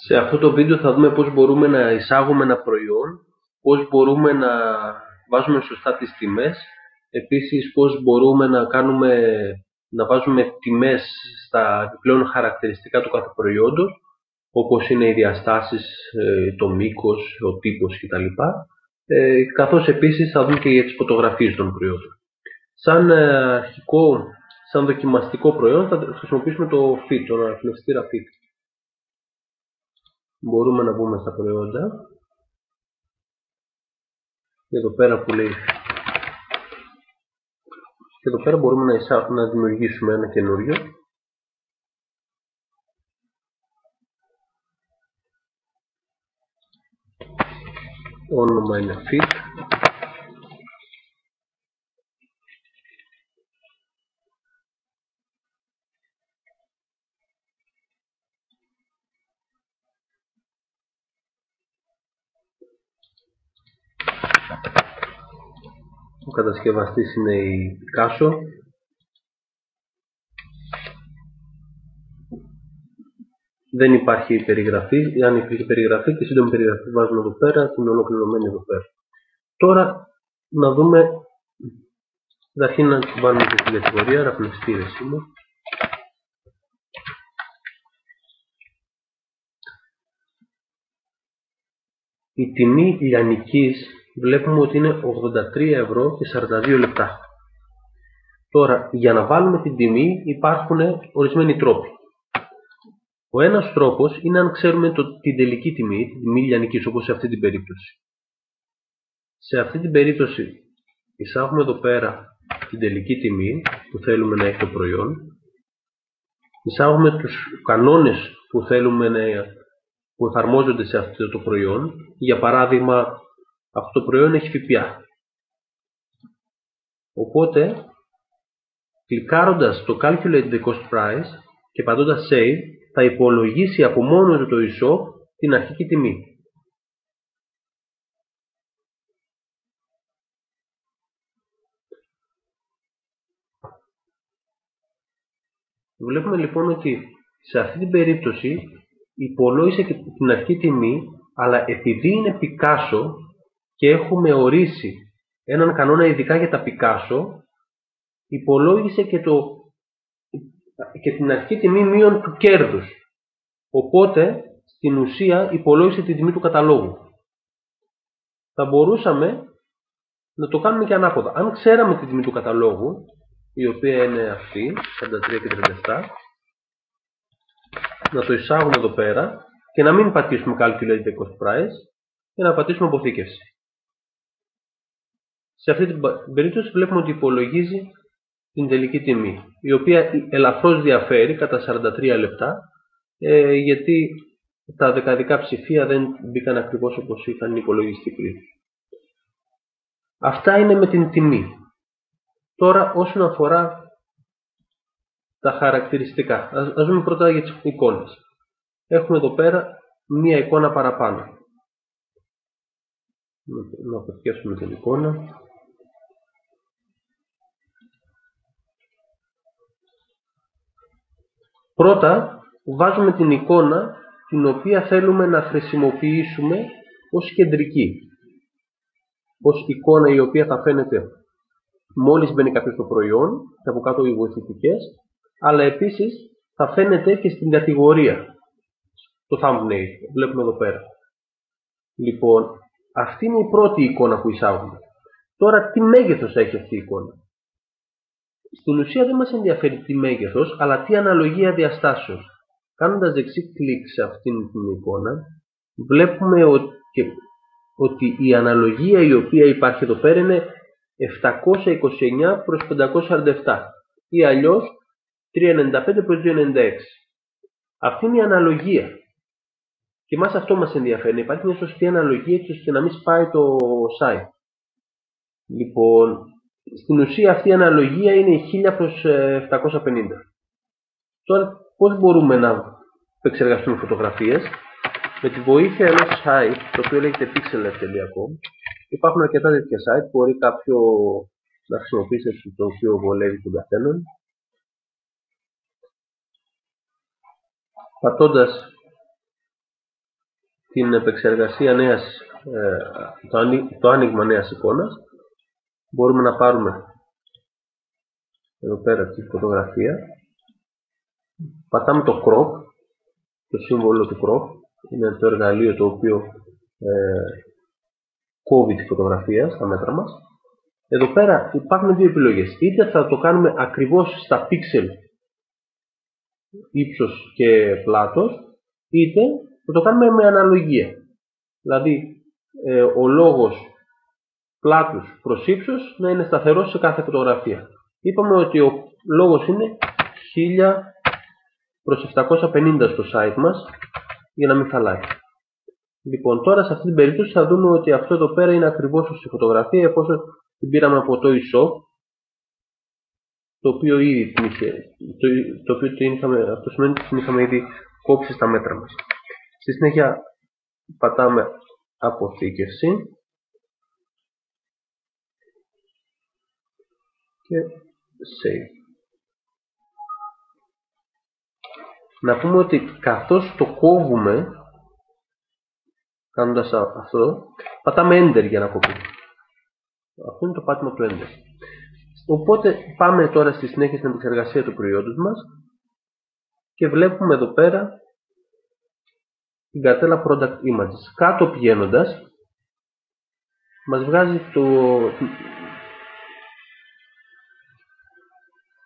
Σε αυτό το βίντεο θα δούμε πώς μπορούμε να εισάγουμε ένα προϊόν, πώς μπορούμε να βάζουμε σωστά τις τιμές, επίσης πώς μπορούμε να βάζουμε τιμές στα επιπλέον χαρακτηριστικά του κάθε προϊόντος, όπως είναι οι διαστάσεις, το μήκος, ο τύπος κτλ. Καθώς επίσης θα δούμε και για τις φωτογραφίες των προϊόντων. Σαν δοκιμαστικό προϊόν θα χρησιμοποιήσουμε το FIT, τον αναπνευστήρα FIT. Μπορούμε να μπούμε στα προϊόντα και εδώ πέρα που λέει και εδώ πέρα μπορούμε να δημιουργήσουμε ένα καινούριο. Όνομα είναι fit. Ο κατασκευαστής είναι η Picasso. Δεν υπάρχει περιγραφή. Αν υπήρχε περιγραφή, τη σύντομη περιγραφή βάζουμε εδώ πέρα, την ολοκληρωμένη εδώ πέρα. Τώρα να δούμε, καταρχήν να βάλουμε και στην κατηγορία αναπνευστήρες είναι. Η τιμή λιανικής βλέπουμε ότι είναι 83 ευρώ και 42 λεπτά. Τώρα, για να βάλουμε την τιμή υπάρχουν ορισμένοι τρόποι. Ο ένας τρόπος είναι αν ξέρουμε την τελική τιμή, την τιμή λιανικής, όπως σε αυτή την περίπτωση. Σε αυτή την περίπτωση εισάγουμε εδώ πέρα την τελική τιμή που θέλουμε να έχει το προϊόν. Εισάγουμε τους κανόνες που θέλουμε που εφαρμόζονται σε αυτό το προϊόν. Για παράδειγμα, αυτό το προϊόν έχει ΦΠΑ. Οπότε, κλικάροντας το Calculate the Cost Price και πατώντας Save, θα υπολογίσει από μόνο του το e-shop την αρχική τιμή. Βλέπουμε λοιπόν ότι σε αυτή την περίπτωση υπολόγισε και την αρχική τιμή, αλλά επειδή είναι Picasso και έχουμε ορίσει έναν κανόνα ειδικά για τα Picasso, υπολόγισε και την αρχική τιμή μείον του κέρδους. Οπότε, στην ουσία, υπολόγισε την τιμή του καταλόγου. Θα μπορούσαμε να το κάνουμε και ανάποδα. Αν ξέραμε την τιμή του καταλόγου, η οποία είναι αυτή, 43 και 37, να το εισάγουμε εδώ πέρα και να μην πατήσουμε Calculate the Cost Price και να πατήσουμε αποθήκευση. Σε αυτή την περίπτωση βλέπουμε ότι υπολογίζει την τελική τιμή, η οποία ελαφρώς διαφέρει κατά 43 λεπτά, γιατί τα δεκαδικά ψηφία δεν μπήκαν ακριβώς όπως είχαν υπολογιστεί πριν. Αυτά είναι με την τιμή. Τώρα όσον αφορά τα χαρακτηριστικά, ας δούμε πρώτα για τις εικόνες. Έχουμε εδώ πέρα μία εικόνα παραπάνω. Να αποθηκεύσουμε την εικόνα. Πρώτα βάζουμε την εικόνα την οποία θέλουμε να χρησιμοποιήσουμε ως κεντρική. Ως εικόνα η οποία θα φαίνεται μόλις μπαίνει κάποιος στο προϊόν και από κάτω οι βοηθητικές, αλλά επίσης θα φαίνεται και στην κατηγορία, το thumbnail, βλέπουμε εδώ πέρα. Λοιπόν, αυτή είναι η πρώτη εικόνα που εισάγουμε. Τώρα, τι μέγεθος έχει αυτή η εικόνα? Στην ουσία δεν μας ενδιαφέρει τι μέγεθος, αλλά τι αναλογία διαστάσεων. Κάνοντας δεξί κλικ σε αυτήν την εικόνα, βλέπουμε ότι η αναλογία η οποία υπάρχει εδώ πέρα είναι 729 προς 547 ή αλλιώς 395 προς 296. Αυτή είναι η αναλογία. Και εμάς αυτό μας ενδιαφέρει. Υπάρχει μια σωστή αναλογία έτσι ώστε να μην σπάει το site. Λοιπόν, στην ουσία αυτή η αναλογία είναι 1000 προς 750. Τώρα πώς μπορούμε να επεξεργαστούμε φωτογραφίες? Με τη βοήθεια ενός site, το οποίο λέγεται pixellab.com, υπάρχουν αρκετά τέτοια site, μπορεί κάποιο να χρησιμοποιήσει το οποίο βολεύει τον καθέναν. Πατώντας την επεξεργασία το άνοιγμα νέας εικόνας, μπορούμε να πάρουμε εδώ πέρα τη φωτογραφία, πατάμε το crop, το σύμβολο του crop, είναι το εργαλείο το οποίο κόβει τη φωτογραφία στα μέτρα μας. Εδώ πέρα υπάρχουν δύο επιλογές, είτε θα το κάνουμε ακριβώς στα pixel ύψος και πλάτος, είτε θα το κάνουμε με αναλογία. Δηλαδή ο λόγος πλάτους προς ύψος να είναι σταθερός σε κάθε φωτογραφία. Είπαμε ότι ο λόγος είναι 1000/750 στο site μας, για να μην χαλάει. Λοιπόν, τώρα σε αυτή την περίπτωση θα δούμε ότι αυτό εδώ πέρα είναι ακριβώς ως η φωτογραφία, εφόσον την πήραμε από το e-shop, το οποίο ήδη αυτό σημαίνει ότι την είχαμε ήδη κόψει στα μέτρα μας. Στη συνέχεια πατάμε αποθήκευση και save. Να πούμε ότι καθώς το κόβουμε, κάνοντας αυτό, πατάμε Enter για να κοπεί. Αυτό είναι το πάτημα του Enter. Οπότε πάμε τώρα στη συνέχεια στην επεξεργασία του προϊόντος μας και βλέπουμε εδώ πέρα την καρτέλα Product Images. Κάτω πηγαίνοντας μας βγάζει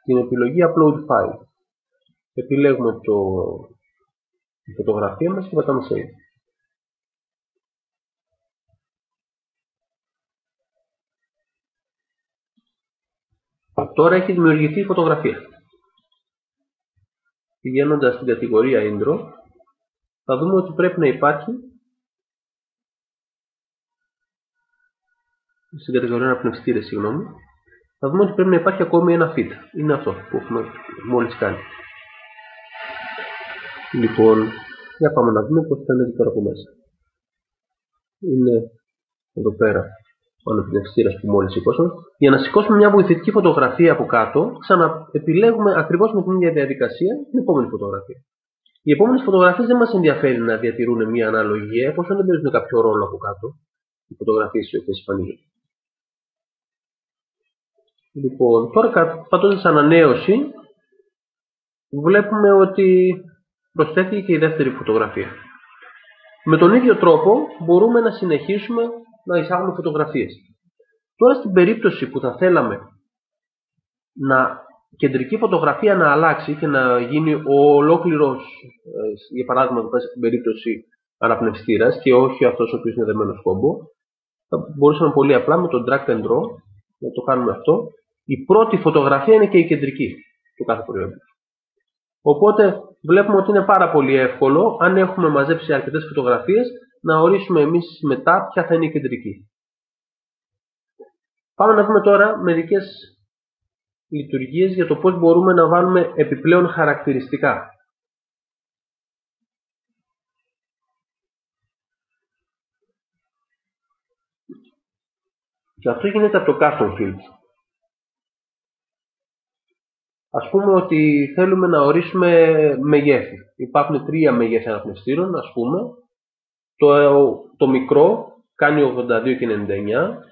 την επιλογή Upload File. Επιλέγουμε τη φωτογραφία μας και πατάμε Save. Τώρα έχει δημιουργηθεί η φωτογραφία. Πηγαίνοντας στην κατηγορία Intro, θα δούμε ότι πρέπει να υπάρχει στην κατηγορία αναπνευστήρες, συγγνώμη, θα δούμε ότι πρέπει να υπάρχει ακόμη ένα feed. Είναι αυτό που έχουμε μόλις κάνει. Λοιπόν, για πάμε να δούμε πώς φαίνεται τώρα από μέσα. Είναι εδώ πέρα ο αναπνευστήρας που μόλις σηκώσαμε. Για να σηκώσουμε μια βοηθητική φωτογραφία από κάτω, ξαναεπιλέγουμε ακριβώς με την ίδια διαδικασία την επόμενη φωτογραφία. Οι επόμενες φωτογραφίες δεν μας ενδιαφέρει να διατηρούν μια αναλογία, εφόσον δεν παίζουν κάποιο ρόλο από κάτω οι φωτογραφίες οι οποίες εμφανίζονται. Λοιπόν, τώρα πατώντας ανανέωση, βλέπουμε ότι προσθέθηκε και η δεύτερη φωτογραφία. Με τον ίδιο τρόπο μπορούμε να συνεχίσουμε να εισάγουμε φωτογραφίες. Τώρα στην περίπτωση που θα θέλαμε κεντρική φωτογραφία να αλλάξει και να γίνει ο ολόκληρος, για παράδειγμα εδώ πέρα στην περίπτωση αναπνευστήρας και όχι αυτός ο οποίος είναι δεμένος κόμπο, θα μπορούσαμε πολύ απλά με το drag and drop να το κάνουμε αυτό. Η πρώτη φωτογραφία είναι και η κεντρική του κάθε προϊόντος. Οπότε βλέπουμε ότι είναι πάρα πολύ εύκολο, αν έχουμε μαζέψει αρκετές φωτογραφίες, να ορίσουμε εμείς μετά ποια θα είναι η κεντρική. Πάμε να δούμε τώρα μερικές λειτουργίες για το πώς μπορούμε να βάλουμε επιπλέον χαρακτηριστικά. Και αυτό γίνεται από το Custom Fields. Ας πούμε ότι θέλουμε να ορίσουμε μεγέθη. Υπάρχουν 3 μεγέθη αναπνευστήρων, ας πούμε. Το μικρό κάνει 82 και 99.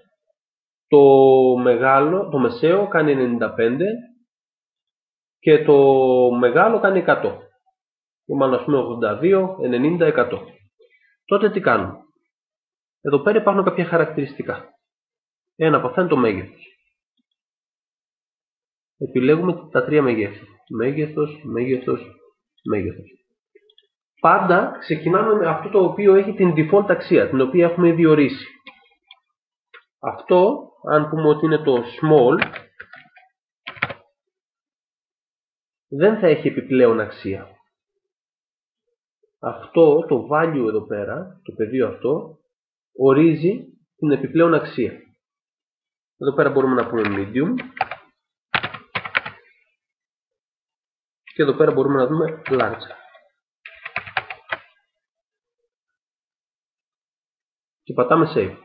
Το μεσαίο κάνει 95 και το μεγάλο κάνει 100. Μάλλον ας πούμε 82, 90, 100. Τότε τι κάνουμε? Εδώ πέρα υπάρχουν κάποια χαρακτηριστικά. Ένα από αυτά είναι το μέγεθος. Επιλέγουμε τα 3 μεγέθη. Μέγεθος, μέγεθος, μέγεθος. Πάντα ξεκινάμε με αυτό το οποίο έχει την default αξία, την οποία έχουμε ήδη ορίσει. Αυτό, αν πούμε ότι είναι το small, δεν θα έχει επιπλέον αξία. Αυτό, το value εδώ πέρα, το πεδίο αυτό, ορίζει την επιπλέον αξία. Εδώ πέρα μπορούμε να πούμε medium. Και εδώ πέρα μπορούμε να δούμε large. Και πατάμε save.